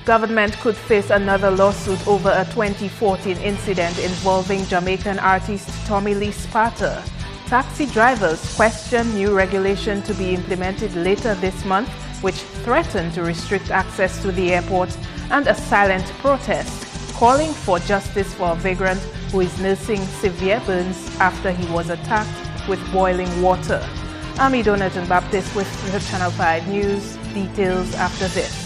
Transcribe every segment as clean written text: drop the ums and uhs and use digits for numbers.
Government could face another lawsuit over a 2014 incident involving Jamaican artist Tommy Lee Sparta. Taxi drivers question new regulation to be implemented later this month, which threaten to restrict access to the airport, and a silent protest calling for justice for a vagrant who is nursing severe burns after he was attacked with boiling water. I'm Donatan Baptist with the Channel 5 News. Details after this.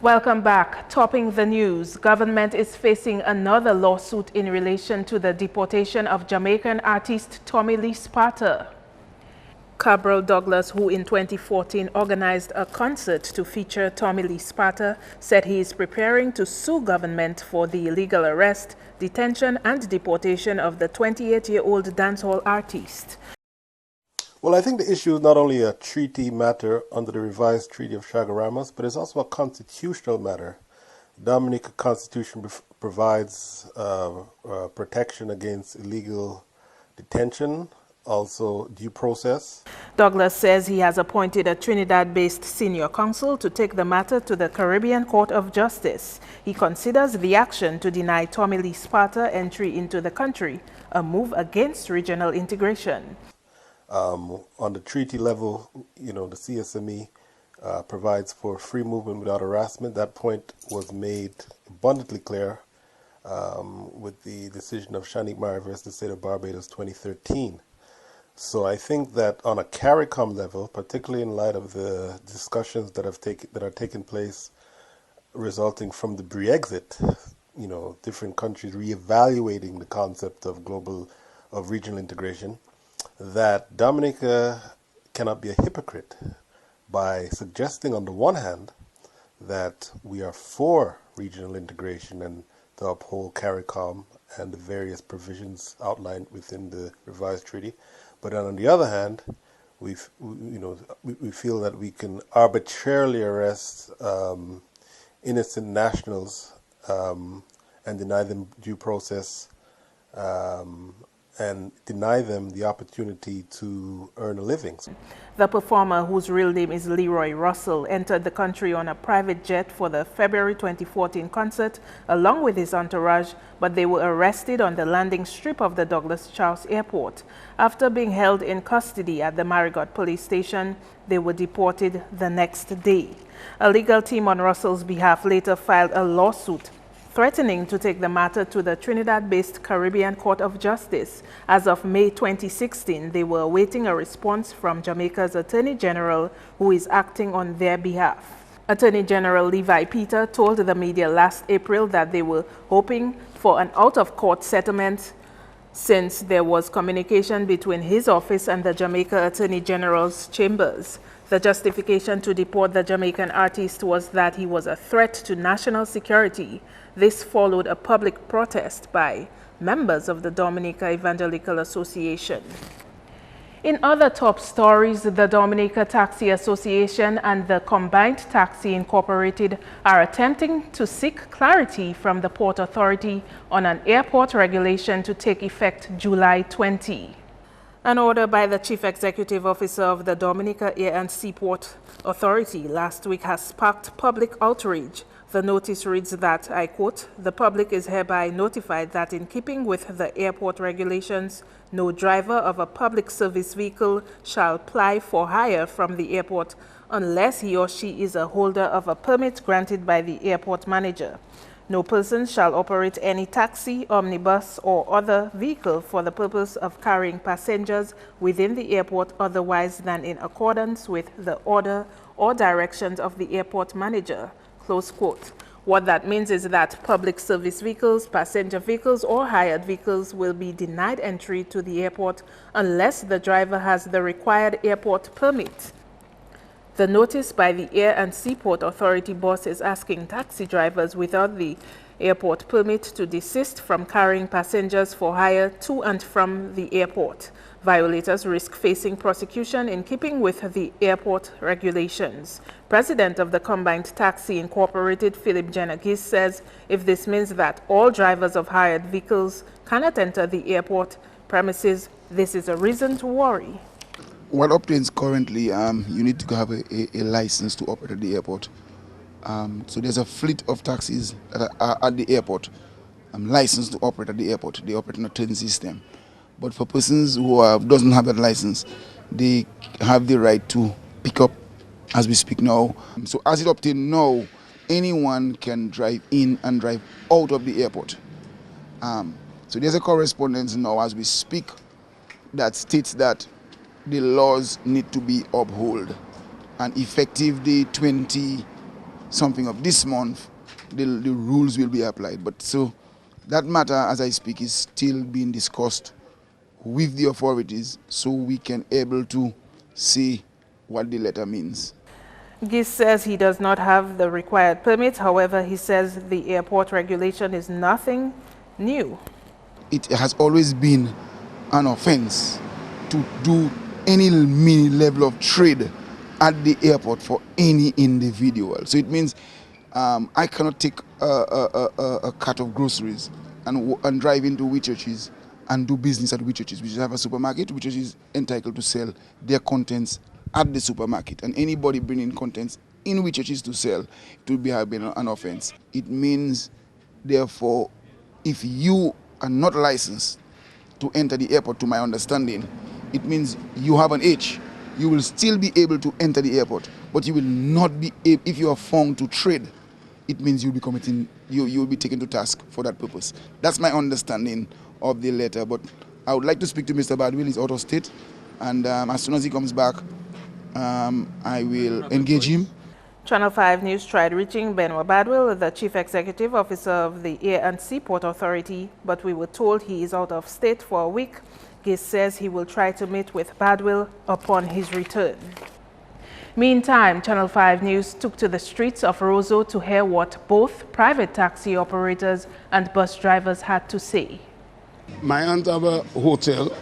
Welcome back. Topping the news, government is facing another lawsuit in relation to the deportation of Jamaican artist Tommy Lee Sparta. Cabral Douglas, who in 2014 organized a concert to feature Tommy Lee Sparta, said he is preparing to sue government for the illegal arrest, detention and deportation of the 28-year-old dancehall artist. Well, I think the issue is not only a treaty matter under the revised Treaty of Chaguaramas, but it's also a constitutional matter. The Dominica Constitution provides protection against illegal detention, also due process. Douglas says he has appointed a Trinidad-based senior counsel to take the matter to the Caribbean Court of Justice. He considers the action to deny Tommy Lee Sparta entry into the country a move against regional integration. On the treaty level, the CSME provides for free movement without harassment. That point was made abundantly clear with the decision of Shanique Murray versus the State of Barbados 2013. So I think that on a CARICOM level, particularly in light of the discussions that are taking place resulting from the Brexit, different countries reevaluating the concept of regional integration, that Dominica cannot be a hypocrite by suggesting on the one hand that we are for regional integration and to uphold CARICOM and the various provisions outlined within the revised treaty, but on the other hand, we feel that we can arbitrarily arrest innocent nationals and deny them due process and deny them the opportunity to earn a living. The performer, whose real name is Leroy Russell, entered the country on a private jet for the February 2014 concert along with his entourage, but they were arrested on the landing strip of the Douglas Charles Airport. After being held in custody at the Marigot police station, they were deported the next day. A legal team on Russell's behalf later filed a lawsuit threatening to take the matter to the Trinidad-based Caribbean Court of Justice. As of May 2016, they were awaiting a response from Jamaica's Attorney General, who is acting on their behalf. Attorney General Levi Peter told the media last April that they were hoping for an out-of-court settlement since there was communication between his office and the Jamaica Attorney General's chambers. The justification to deport the Jamaican artist was that he was a threat to national security. This followed a public protest by members of the Dominica Evangelical Association. In other top stories, the Dominica Taxi Association and the Combined Taxi Incorporated are attempting to seek clarity from the Port Authority on an airport regulation to take effect July 20. An order by the Chief Executive Officer of the Dominica Air and Seaport Authority last week has sparked public outrage. The notice reads that, I quote, "The public is hereby notified that in keeping with the airport regulations, no driver of a public service vehicle shall ply for hire from the airport unless he or she is a holder of a permit granted by the airport manager. No person shall operate any taxi, omnibus, or other vehicle for the purpose of carrying passengers within the airport otherwise than in accordance with the order or directions of the airport manager." Close quote. What that means is that public service vehicles, passenger vehicles, or hired vehicles will be denied entry to the airport unless the driver has the required airport permit. The notice by the Air and Seaport Authority boss is asking taxi drivers without the airport permit to desist from carrying passengers for hire to and from the airport. Violators risk facing prosecution in keeping with the airport regulations. President of the Combined Taxi Incorporated, Philip Jenagis, says if this means that all drivers of hired vehicles cannot enter the airport premises, this is a reason to worry. What obtains currently, you need to have a license to operate at the airport. So there's a fleet of taxis that are at the airport, licensed to operate at the airport. They operate on a turn system. But for persons who doesn't have that license, they have the right to pick up as we speak now. So as it obtained now, anyone can drive in and drive out of the airport. So there's a correspondence now as we speak that states that the laws need to be upheld. And effective the 20-something of this month, the rules will be applied. But so that matter, as I speak, is still being discussed with the authorities so we can able to see what the letter means. Gis says he does not have the required permit. However, he says the airport regulation is nothing new. It has always been an offense to do any mini level of trade at the airport for any individual. So it means I cannot take a cart of groceries and drive into Whitchurches and do business at Whitchurches, which have a supermarket, which is entitled to sell their contents at the supermarket. And anybody bringing contents in Whitchurches to sell, it will be having an offense. It means, therefore, if you are not licensed to enter the airport, to my understanding, it means you have an H. You will still be able to enter the airport, but you will not be able, if you are found to trade, it means you'll be committing, you will be taken to task for that purpose. That's my understanding of the letter, but I would like to speak to Mr. Badwell. He's out of state, and as soon as he comes back, I will engage him. Channel 5 News tried reaching Benoit Badwell, the Chief Executive Officer of the Air and Seaport Authority, but we were told he is out of state for a week. Gis says he will try to meet with Badwell upon his return. Meantime, Channel 5 News took to the streets of Roseau to hear what both private taxi operators and bus drivers had to say. My aunt have a hotel,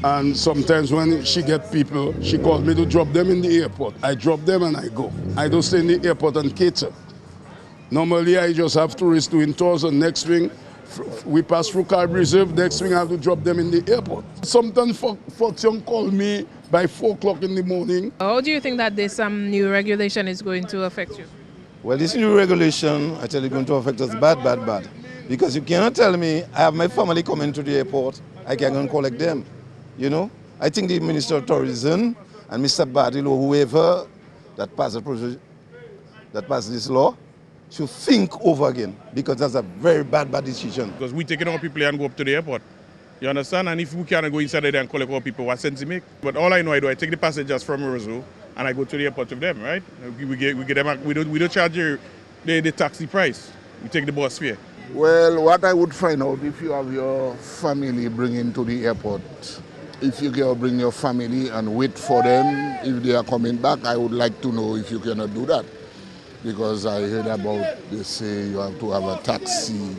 and sometimes when she get people, she calls me to drop them in the airport. I drop them and I go. I don't stay in the airport and cater. Normally, I just have tourists doing tours, and next thing, we pass through Carib Reserve, next thing I have to drop them in the airport. Sometimes folks call me by 4 o'clock in the morning. How do you think that this new regulation is going to affect you? Well, this new regulation, I tell you, going to affect us bad, bad, bad. Because you cannot tell me, I have my family coming to the airport, I can go and collect them. You know? I think the Minister of Tourism and Mr. Badil or whoever that passed this law should think over again, because that's a very bad, bad decision. Because we taking our people and go up to the airport. You understand? And if we can't go inside there and collect our people, what sense it make? But all I know, I take the passengers from Roseau and I go to the airport with them, right? We get them. We don't charge the taxi price. We take the bus fare. Well, what I would find out, if you have your family bringing to the airport, if you can bring your family and wait for them, if they are coming back, I would like to know if you cannot do that. Because I heard about, they say you have to have a taxi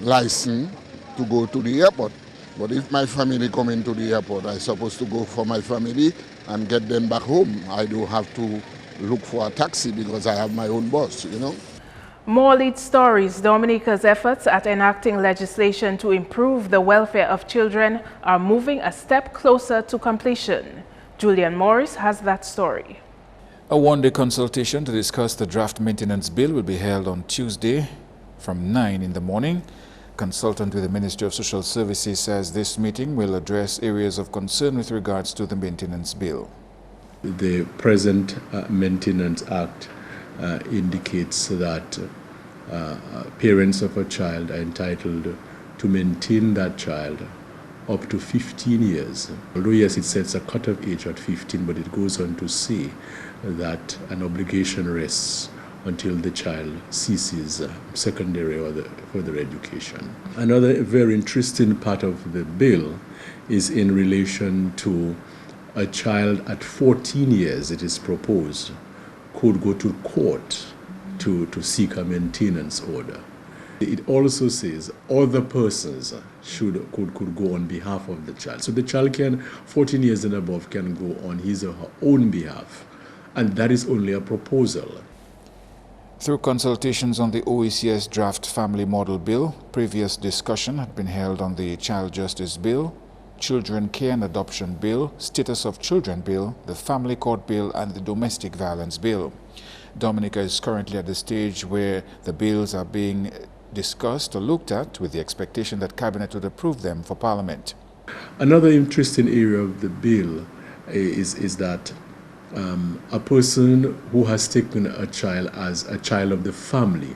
license to go to the airport. But if my family come into the airport, I'm supposed to go for my family and get them back home. I don't have to look for a taxi because I have my own bus, you know. More lead stories. Dominica's efforts at enacting legislation to improve the welfare of children are moving a step closer to completion. Julian Morris has that story. A one-day consultation to discuss the draft maintenance bill will be held on Tuesday from 9 in the morning. Consultant with the Ministry of Social Services says this meeting will address areas of concern with regards to the maintenance bill. The present Maintenance Act indicates that parents of a child are entitled to maintain that child up to 15 years. Although yes, it sets a cut-off age at 15, but it goes on to say that an obligation rests until the child ceases secondary or further education. Another very interesting part of the bill is in relation to a child at 14 years, it is proposed, could go to court to seek a maintenance order. It also says other persons could go on behalf of the child. So the child 14 years and above, can go on his or her own behalf. And that is only a proposal. Through consultations on the OECS draft Family Model Bill, previous discussion had been held on the Child Justice Bill, Children Care and Adoption Bill, Status of Children Bill, the Family Court Bill, and the Domestic Violence Bill. Dominica is currently at the stage where the bills are being discussed or looked at with the expectation that Cabinet would approve them for Parliament. Another interesting area of the bill is that a person who has taken a child as a child of the family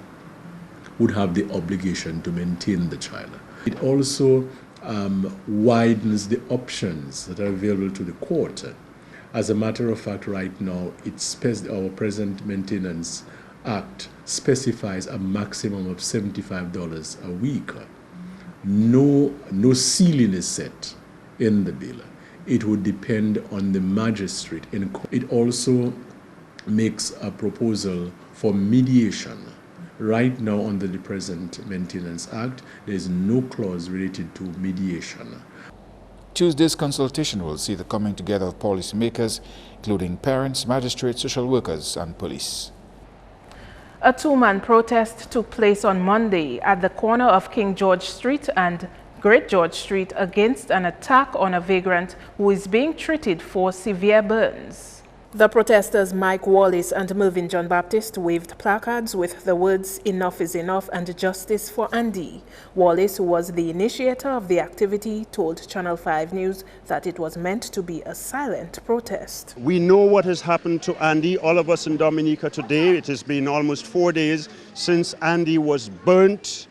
would have the obligation to maintain the child. It also widens the options that are available to the court. As a matter of fact, right now, our present Maintenance Act specifies a maximum of $75 a week. No ceiling is set in the bill. It would depend on the magistrate. It also makes a proposal for mediation. Right now, under the present Maintenance Act, there is no clause related to mediation. Tuesday's consultation will see the coming together of policymakers, including parents, magistrates, social workers, and police. A two-man protest took place on Monday at the corner of King George Street and Great George Street against an attack on a vagrant who is being treated for severe burns. The protesters Mike Wallace and Mervyn John Baptist waved placards with the words "Enough is enough" and "Justice for Andy." Wallace, who was the initiator of the activity, told Channel 5 News that it was meant to be a silent protest. We know what has happened to Andy, all of us in Dominica today. It has been almost 4 days since Andy was burnt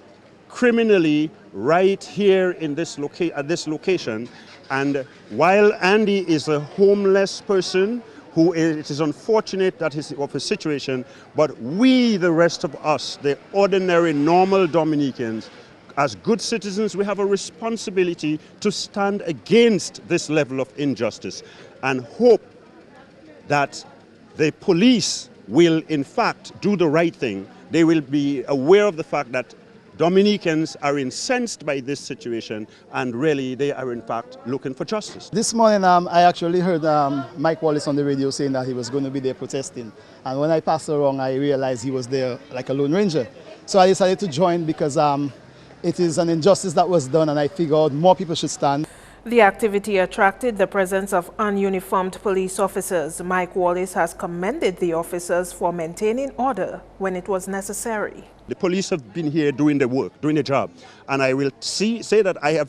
criminally right here in at this location. And while Andy is a homeless person, it is unfortunate that his situation, but we, the rest of us, the ordinary, normal Dominicans, as good citizens, we have a responsibility to stand against this level of injustice and hope that the police will, in fact, do the right thing. They will be aware of the fact that Dominicans are incensed by this situation, and really they are in fact looking for justice. This morning I actually heard Mike Wallace on the radio saying that he was going to be there protesting, and when I passed along I realized he was there like a Lone Ranger. So I decided to join because it is an injustice that was done, and I figured more people should stand. The activity attracted the presence of ununiformed police officers. Mike Wallace has commended the officers for maintaining order when it was necessary. The police have been here doing their work, doing their job, and I will say that I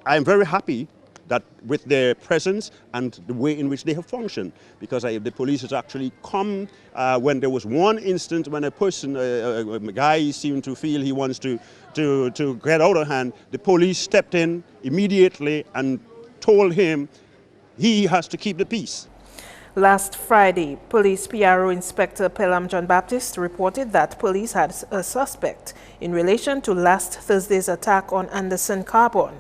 am very happy that with their presence and the way in which they have functioned, because the police has actually come when there was one instance when a guy seemed to feel he wants to get out of hand. The police stepped in immediately and told him he has to keep the peace. Last Friday, Police PRO Inspector Pelham John Baptist reported that police had a suspect in relation to last Thursday's attack on Anderson Carbon.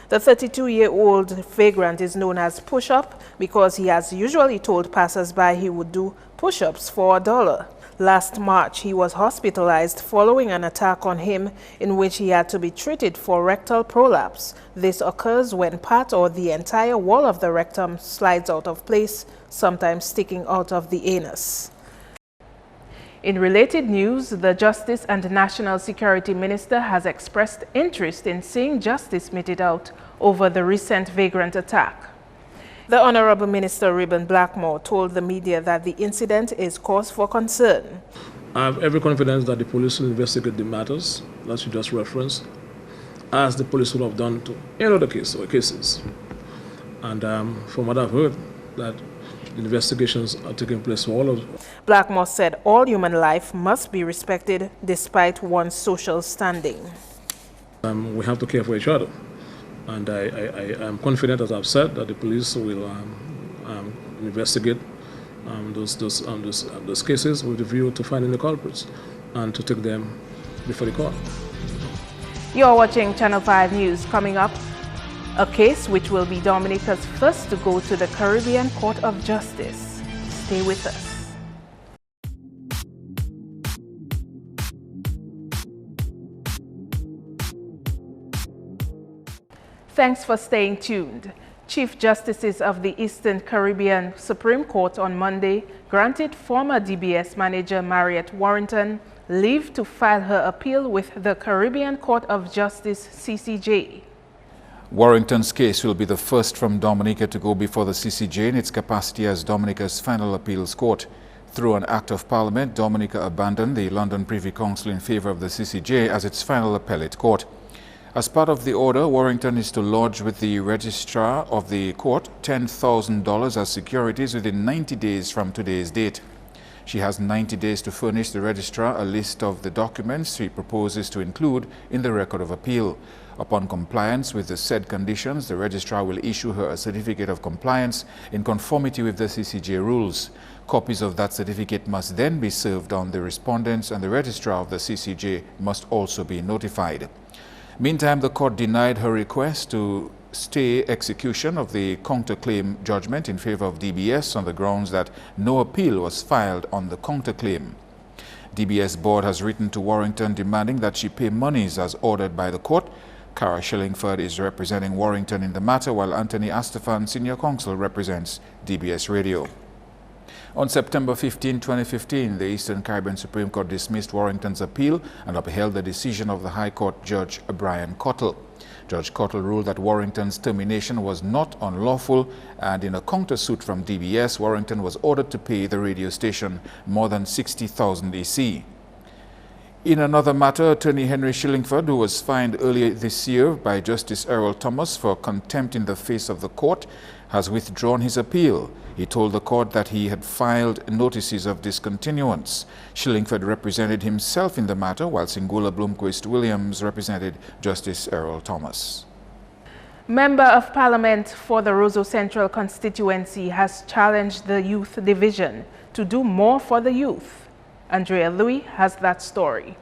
The 32-year-old vagrant is known as Push-Up because he has usually told passers-by he would do push-ups for $1. Last March, he was hospitalized following an attack on him in which he had to be treated for rectal prolapse. This occurs when part or the entire wall of the rectum slides out of place, sometimes sticking out of the anus. In related news, the Justice and National Security Minister has expressed interest in seeing justice meted out over the recent vagrant attack. The Honorable Minister Reuben Blackmore told the media that the incident is cause for concern. I have every confidence that the police will investigate the matters that you just referenced, as the police would have done to any other case or cases. And from what I've heard, that investigations are taking place for all of them. Blackmore said all human life must be respected despite one's social standing. We have to care for each other. And I am confident, as I've said, that the police will investigate those cases with a view to finding the culprits and to take them before the court. You're watching Channel 5 News. Coming up, a case which will be Dominica's first to go to the Caribbean Court of Justice. Stay with us. Thanks for staying tuned. Chief Justices of the Eastern Caribbean Supreme Court on Monday granted former DBS manager Mariette Warrington leave to file her appeal with the Caribbean Court of Justice (CCJ). Warrington's case will be the first from Dominica to go before the CCJ in its capacity as Dominica's final appeals court. Through an act of parliament, Dominica abandoned the London Privy Council in favor of the CCJ as its final appellate court. As part of the order, Warrington is to lodge with the registrar of the court $10,000 as securities within 90 days from today's date. She has 90 days to furnish the registrar a list of the documents she proposes to include in the record of appeal. Upon compliance with the said conditions, the registrar will issue her a certificate of compliance in conformity with the CCJ rules. Copies of that certificate must then be served on the respondents, and the registrar of the CCJ must also be notified. Meantime, the court denied her request to stay execution of the counterclaim judgment in favor of DBS on the grounds that no appeal was filed on the counterclaim. DBS board has written to Warrington demanding that she pay monies as ordered by the court. Cara Shillingford is representing Warrington in the matter, while Anthony Astafan, senior counsel, represents DBS Radio. On September 15, 2015, the Eastern Caribbean Supreme Court dismissed Warrington's appeal and upheld the decision of the High Court Judge Brian Cottle. Judge Cottle ruled that Warrington's termination was not unlawful, and in a countersuit from DBS, Warrington was ordered to pay the radio station more than 60,000 EC. In another matter, Attorney Henry Shillingford, who was fined earlier this year by Justice Errol Thomas for contempt in the face of the court, has withdrawn his appeal. He told the court that he had filed notices of discontinuance. Shillingford represented himself in the matter, while Singula Blomquist Williams represented Justice Errol Thomas. Member of Parliament for the Roseau Central constituency has challenged the Youth Division to do more for the youth. Andrea Louis has that story.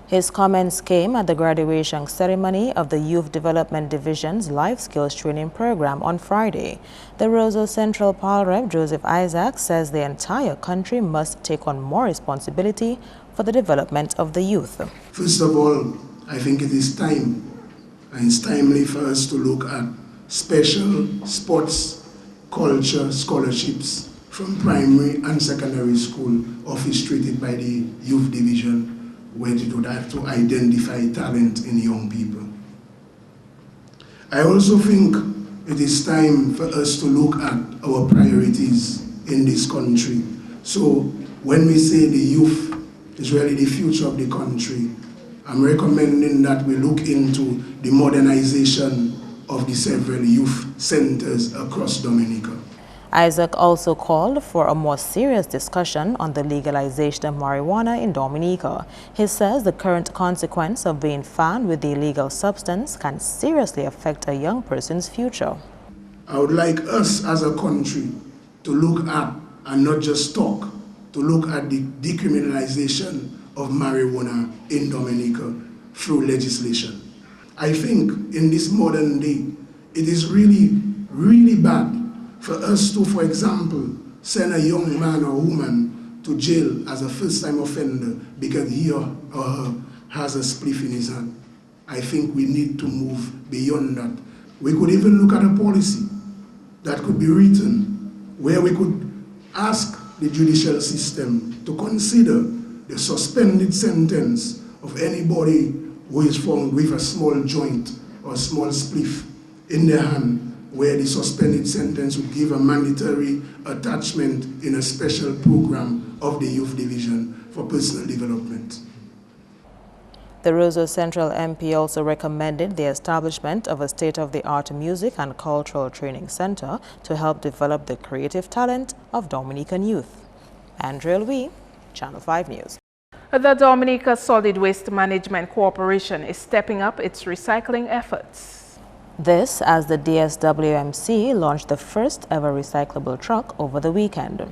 His comments came at the graduation ceremony of the Youth Development Division's Life Skills Training Program on Friday. The Roseau Central Pal Rep Joseph Isaac says the entire country must take on more responsibility for the development of the youth. First of all, I think it is time, and it's timely for us to look at special sports, culture, scholarships from primary and secondary school orchestrated by the Youth Division, where they would have to identify talent in young people. I also think it is time for us to look at our priorities in this country. So when we say the youth is really the future of the country, I'm recommending that we look into the modernization of the several youth centers across Dominica. Isaac also called for a more serious discussion on the legalization of marijuana in Dominica. He says the current consequence of being found with the illegal substance can seriously affect a young person's future. I would like us as a country to look at, and not just talk, to look at the decriminalization of marijuana in Dominica through legislation. I think in this modern day, it is really, really bad for us to, for example, send a young man or woman to jail as a first-time offender because he or her has a spliff in his hand. I think we need to move beyond that. We could even look at a policy that could be written where we could ask the judicial system to consider the suspended sentence of anybody who is found with a small joint or a small spliff in their hand, where the suspended sentence would give a mandatory attachment in a special program of the Youth Division for personal development. The Roseau Central MP also recommended the establishment of a state-of-the-art music and cultural training center to help develop the creative talent of Dominican youth. Andrea Louis, Channel 5 News. The Dominica Solid Waste Management Corporation is stepping up its recycling efforts. This as the DSWMC launched the first ever recyclable truck over the weekend.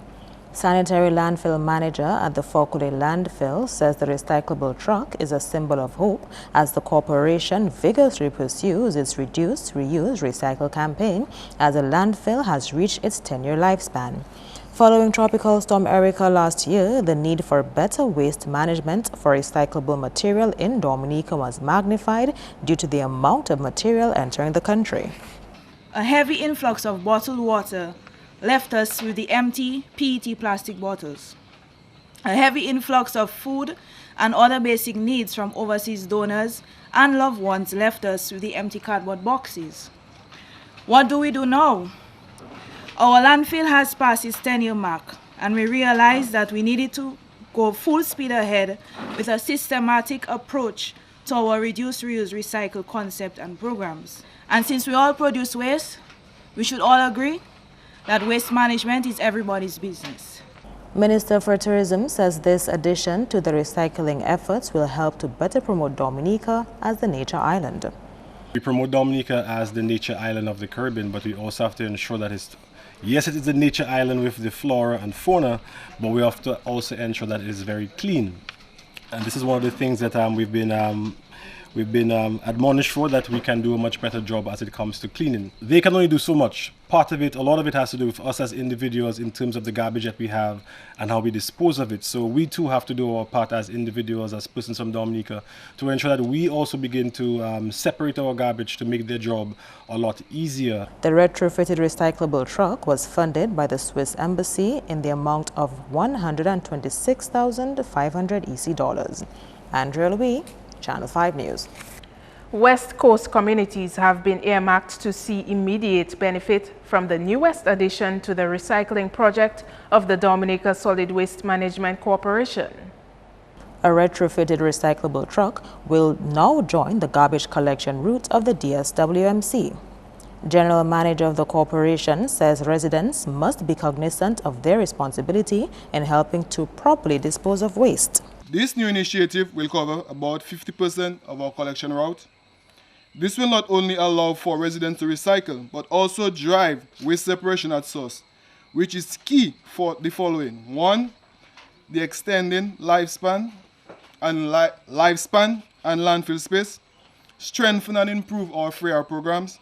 Sanitary landfill manager at the Fokule landfill says the recyclable truck is a symbol of hope as the corporation vigorously pursues its reduce, reuse, recycle campaign as the landfill has reached its 10-year lifespan. Following Tropical Storm Erica last year, the need for better waste management for recyclable material in Dominica was magnified due to the amount of material entering the country. A heavy influx of bottled water left us with the empty PET plastic bottles. A heavy influx of food and other basic needs from overseas donors and loved ones left us with the empty cardboard boxes. What do we do now? Our landfill has passed its 10-year mark, and we realized that we needed to go full speed ahead with a systematic approach to our reduce, reuse, recycle concept and programs. And since we all produce waste, we should all agree that waste management is everybody's business. Minister for Tourism says this addition to the recycling efforts will help to better promote Dominica as the nature island. We promote Dominica as the nature island of the Caribbean, but we also have to ensure that yes, it is a nature island with the flora and fauna, but we have to also ensure that it is very clean. And this is one of the things that we've been admonished for, that we can do a much better job as it comes to cleaning. They can only do so much. Part of it, a lot of it has to do with us as individuals in terms of the garbage that we have and how we dispose of it. So we too have to do our part as individuals, as persons from Dominica, to ensure that we also begin to separate our garbage to make their job a lot easier. The retrofitted recyclable truck was funded by the Swiss Embassy in the amount of $126,500 EC. Andrea Louis, Channel 5 News. West Coast communities have been earmarked to see immediate benefit from the newest addition to the recycling project of the Dominica Solid Waste Management Corporation. A retrofitted recyclable truck will now join the garbage collection route of the DSWMC. General Manager of the corporation says residents must be cognizant of their responsibility in helping to properly dispose of waste. This new initiative will cover about 50% of our collection route. This will not only allow for residents to recycle, but also drive waste separation at source, which is key for the following. 1, the extending lifespan and landfill space, strengthen and improve our free air programs,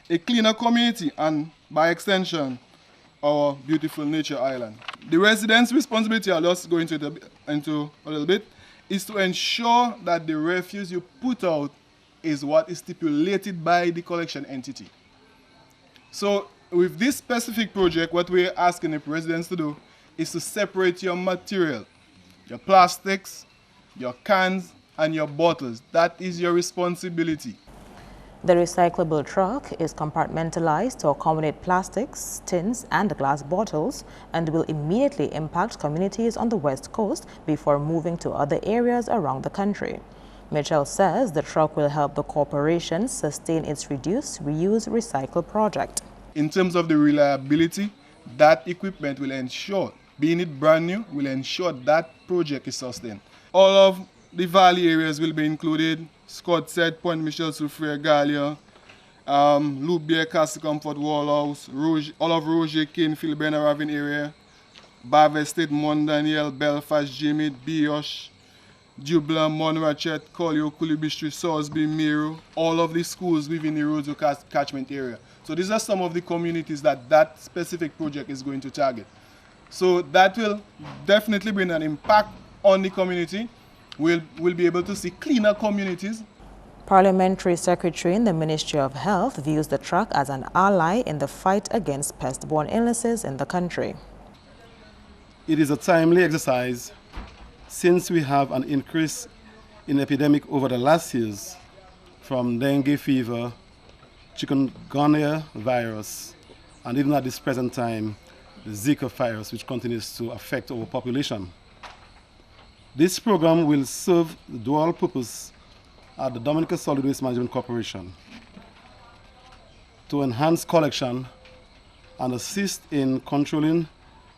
a cleaner community, and by extension, our beautiful nature island. The residents' responsibility, I'll just go into a little bit, is to ensure that the refuse you put out is what is stipulated by the collection entity. So with this specific project, what we're asking the residents to do is to separate your material, your plastics, your cans, and your bottles. That is your responsibility. The recyclable truck is compartmentalized to accommodate plastics, tins, and glass bottles and will immediately impact communities on the West Coast before moving to other areas around the country. Mitchell says the truck will help the corporation sustain its reduce, reuse, recycle project. In terms of the reliability, that equipment will ensure, being it brand new, will ensure that project is sustained. All of the valley areas will be included. Scott said, Point Michel, Soufriere, Gallia, Loubier, Castle Comfort, Wallhouse, all of Roger, Kinefield, Benaraven area, Bave Estate, Mont Daniel, Belfast, Jimmy, Bioche, Dublin, Monrachet, Collio, Kulibistri, Salisbury, Miro, all of the schools within the Roseau catchment area. So these are some of the communities that specific project is going to target. So that will definitely bring an impact on the community. We'll be able to see cleaner communities. Parliamentary Secretary in the Ministry of Health views the truck as an ally in the fight against pest-borne illnesses in the country. It is a timely exercise since we have an increase in epidemic over the last years from dengue fever, chikungunya virus, and even at this present time, the Zika virus, which continues to affect our population. This program will serve the dual purpose at the Dominica Solid Waste Management Corporation to enhance collection and assist in controlling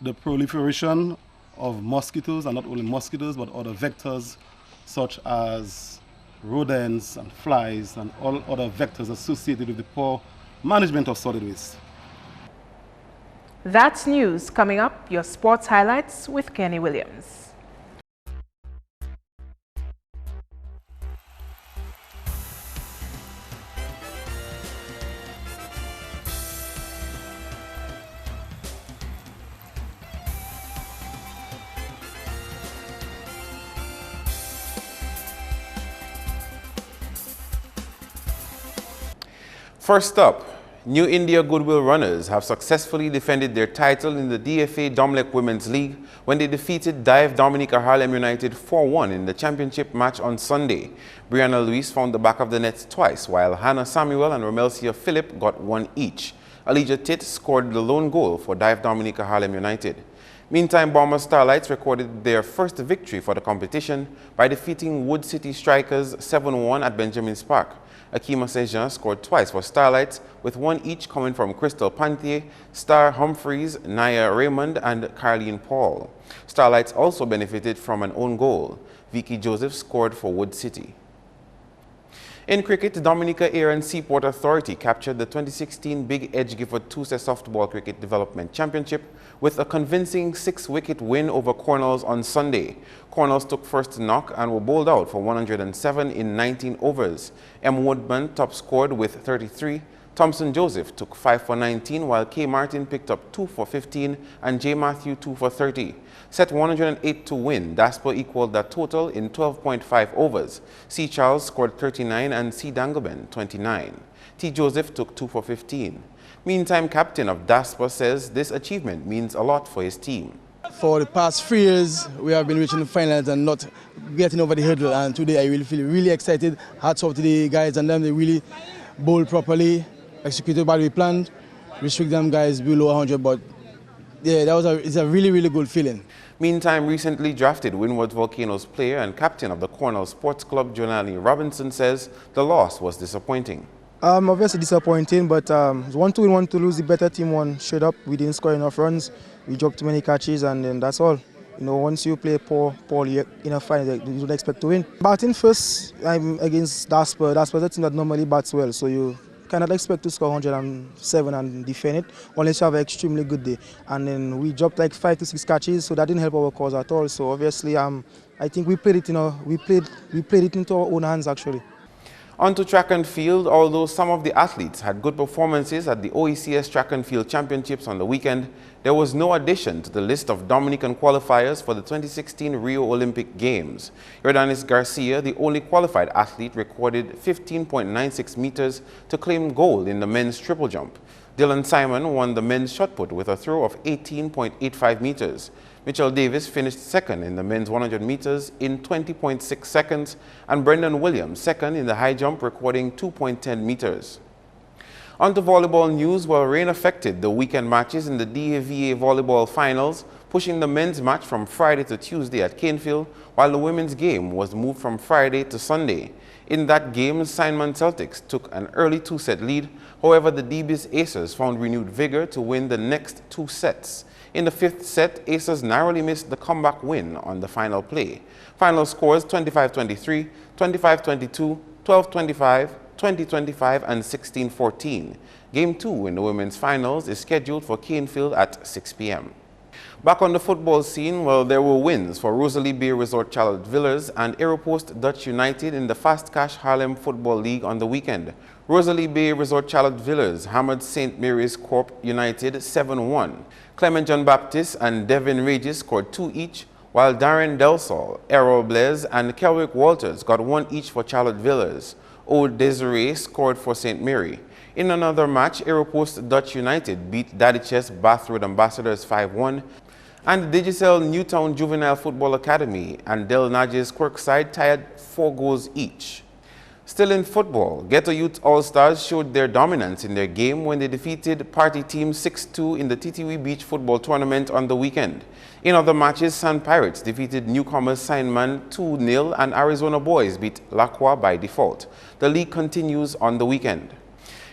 the proliferation of mosquitoes, and not only mosquitoes, but other vectors such as rodents and flies and all other vectors associated with the poor management of solid waste. That's news. Coming up, your sports highlights with Kenny Williams. First up, New India Goodwill Runners have successfully defended their title in the DFA Domlec Women's League when they defeated Dive Dominica Harlem United 4-1 in the championship match on Sunday. Brianna Luis found the back of the net twice, while Hannah Samuel and Romelcia Phillip got one each. Elijah Titt scored the lone goal for Dive Dominica Harlem United. Meantime, Bomber Starlights recorded their first victory for the competition by defeating Wood City Strikers 7-1 at Benjamin's Park. Akima Sejan scored twice for Starlights, with one each coming from Crystal Panthier, Star Humphreys, Naya Raymond, and Carleen Paul. Starlights also benefited from an own goal. Vicky Joseph scored for Wood City. In cricket, the Dominica Air and Seaport Authority captured the 2016 Big Edge Gifford 2-set Softball Cricket Development Championship with a convincing 6-wicket win over Cornells on Sunday. Cornells took first knock and were bowled out for 107 in 19 overs. M. Woodman top scored with 33. Thompson Joseph took 5 for 19, while K. Martin picked up 2 for 15 and J. Matthew 2 for 30. Set 108 to win, Dasper equaled that total in 12.5 overs. C. Charles scored 39 and C. Dangleben 29. T. Joseph took 2 for 15. Meantime, captain of Dasper says this achievement means a lot for his team. For the past 3 years, we have been reaching the finals and not getting over the hurdle. And today I really feel really excited. Hats off to the guys and them. They really bowled properly, executed what we planned, restrict them guys below 100. But yeah, it's a really, really good feeling. Meantime, recently drafted Windward Volcanoes player and captain of the Cornell Sports Club, Jonali Robinson, says the loss was disappointing. Obviously disappointing, but it's 1-2 win, 1 to lose. The better team won straight up. We didn't score enough runs. We dropped too many catches, and then that's all. You know, once you play poorly in a final, you don't expect to win. Batting first, I'm against Dasper. Dasper's a team that normally bats well, so you cannot expect to score 107 and defend it unless you have an extremely good day. And then we dropped like 5 to 6 catches, so that didn't help our cause at all. So obviously, I think we played it, we played it into our own hands actually. On to track and field. Although some of the athletes had good performances at the OECS Track and Field Championships on the weekend, there was no addition to the list of Dominican qualifiers for the 2016 Rio Olympic Games. Jordanis Garcia, the only qualified athlete, recorded 15.96 meters to claim gold in the men's triple jump. Dylan Simon won the men's shot put with a throw of 18.85 meters. Mitchell Davis finished second in the men's 100 meters in 20.6 seconds, and Brendan Williams second in the high jump, recording 2.10 meters. On to volleyball news. While rain affected the weekend matches in the DAVA volleyball finals, pushing the men's match from Friday to Tuesday at Canefield, while the women's game was moved from Friday to Sunday. In that game, Steinman Celtics took an early 2-set lead. However, the DB's Aces found renewed vigor to win the next 2 sets. In the 5th set, Aces narrowly missed the comeback win on the final play. Final scores 25-23, 25-22, 12-25, 20-25, and 16-14. Game 2 in the women's finals is scheduled for Canefield at 6 p.m. Back on the football scene, well, there were wins for Rosalie Bay Resort Charlotte Villas and Aeropost Dutch United in the Fast Cash Harlem Football League on the weekend. Rosalie Bay Resort Charlotte Villas hammered St. Mary's Corp United 7-1. Clement John Baptist and Devin Regis scored 2 each, while Darren Delsol, Errol Blaise, and Kelwick Walters got 1 each for Charlotte Villas. Old Desiree scored for St. Mary. In another match, Aeropost Dutch United beat Daddy Chess Bath Road Ambassadors 5-1, and the Digicel Newtown Juvenile Football Academy and Del Nages Quirkside tied 4 goals each. Still in football, Ghetto Youth All-Stars showed their dominance in their game when they defeated Party Team 6-2 in the TTW Beach Football Tournament on the weekend. In other matches, Sun Pirates defeated newcomers Signman 2-0 and Arizona Boys beat Lacroix by default. The league continues on the weekend.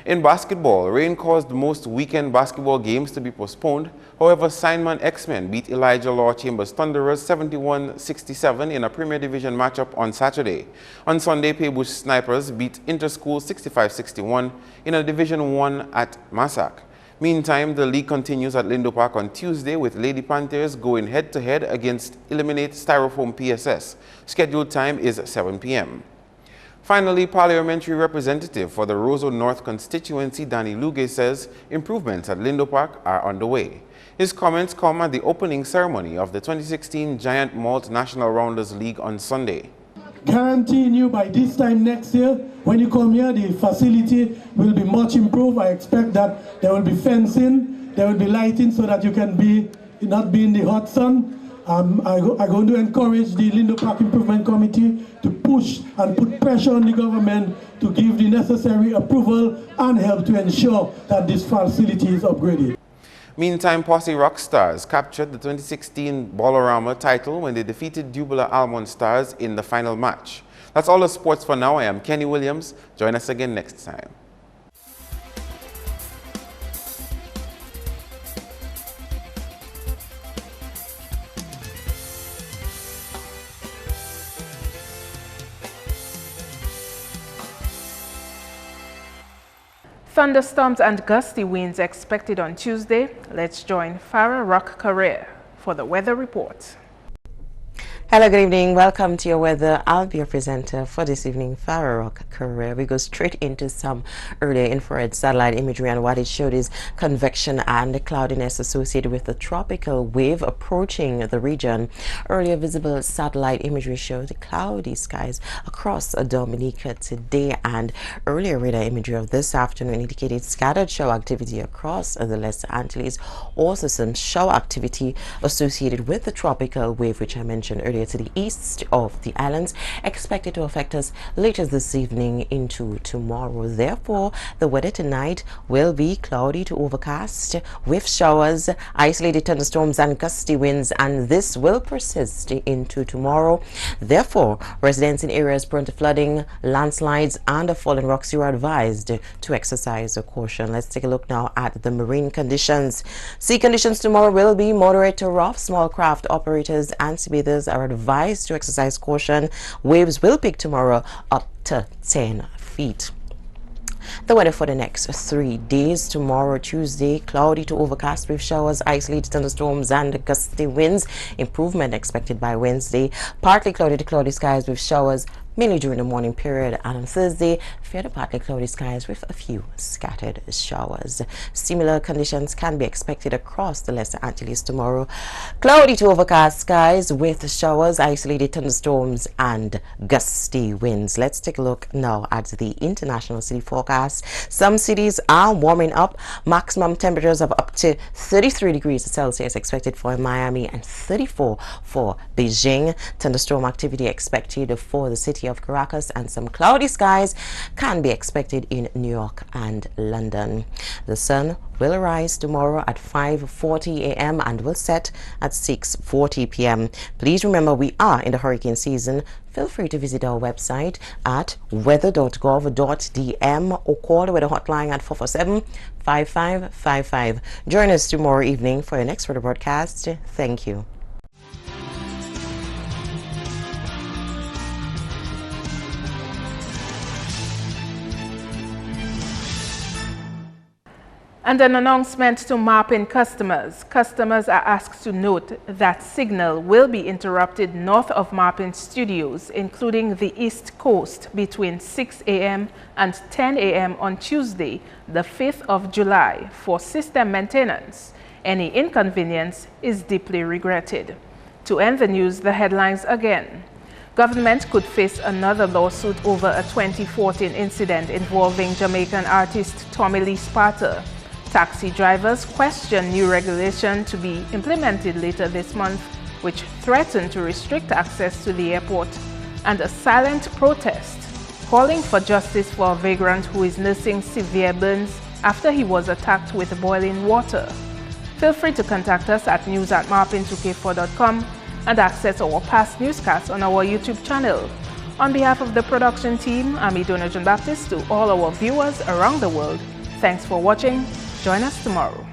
In basketball, rain caused most weekend basketball games to be postponed. However, Signman X-Men beat Elijah Law Chambers Thunderers 71-67 in a Premier Division matchup on Saturday. On Sunday, Paybush Snipers beat Interschool 65-61 in a Division 1 at Massac. Meantime, the league continues at Lindo Park on Tuesday with Lady Panthers going head-to-head against Eliminate Styrofoam PSS. Scheduled time is 7 p.m. Finally, Parliamentary Representative for the Roseau North constituency, Danny Luge, says improvements at Lindo Park are underway. His comments come at the opening ceremony of the 2016 Giant Malt National Rounders League on Sunday. Guaranteeing you by this time next year, when you come here, the facility will be much improved. I expect that there will be fencing, there will be lighting so that you can not be in the hot sun. I'm going to encourage the Lindo Park Improvement Committee to push and put pressure on the government to give the necessary approval and help to ensure that this facility is upgraded. Meantime, Posse Rock Stars captured the 2016 Ballarama title when they defeated Dubula Almond Stars in the final match. That's all the sports for now. I am Kenny Williams. Join us again next time. Thunderstorms and gusty winds expected on Tuesday. Let's join Farah Rock Career for the weather report. Hello, good evening. Welcome to your weather. I'll be your presenter for this evening, Farah Rock Career. We go straight into some earlier infrared satellite imagery, and what it showed is convection and the cloudiness associated with the tropical wave approaching the region. Earlier visible satellite imagery showed the cloudy skies across Dominica today, and earlier radar imagery of this afternoon indicated scattered shower activity across the Lesser Antilles. Also some shower activity associated with the tropical wave, which I mentioned earlier, to the east of the islands, expected to affect us later this evening into tomorrow. Therefore, the weather tonight will be cloudy to overcast with showers, isolated thunderstorms and gusty winds, and this will persist into tomorrow. Therefore, residents in areas prone to flooding, landslides and fallen rocks, you are advised to exercise caution. Let's take a look now at the marine conditions. Sea conditions tomorrow will be moderate to rough. Small craft operators and seabathers are advised to exercise caution. Waves will peak tomorrow up to 10 feet. The weather for the next 3 days. Tomorrow, Tuesday, cloudy to overcast with showers, isolated thunderstorms and gusty winds. Improvement expected by Wednesday. Partly cloudy to cloudy skies with showers mainly during the morning period, and on Thursday, fair to partly cloudy skies with a few scattered showers. Similar conditions can be expected across the Lesser Antilles tomorrow. Cloudy to overcast skies with showers, isolated thunderstorms and gusty winds. Let's take a look now at the international city forecast. Some cities are warming up. Maximum temperatures of up to 33 degrees Celsius expected for Miami and 34 for Beijing. Thunderstorm activity expected for the city of Caracas, and some cloudy skies can be expected in New York and London. The sun will rise tomorrow at 5:40 a.m. and will set at 6:40 p.m. Please remember, we are in the hurricane season. Feel free to visit our website at weather.gov.dm or call the weather hotline at 447-5555. Join us tomorrow evening for your next weather broadcast. Thank you. And an announcement to Marpin customers. Customers are asked to note that signal will be interrupted north of Marpin Studios, including the East Coast, between 6 a.m. and 10 a.m. on Tuesday, the 5th of July, for system maintenance. Any inconvenience is deeply regretted. To end the news, the headlines again. Government could face another lawsuit over a 2014 incident involving Jamaican artist Tommy Lee Sparta. Taxi drivers question new regulation to be implemented later this month, which threaten to restrict access to the airport. And a silent protest calling for justice for a vagrant who is nursing severe burns after he was attacked with boiling water. Feel free to contact us at news@marpin2k4.com and access our past newscasts on our YouTube channel. On behalf of the production team, I'm Idona John Baptist. To all our viewers around the world, thanks for watching. Join us tomorrow.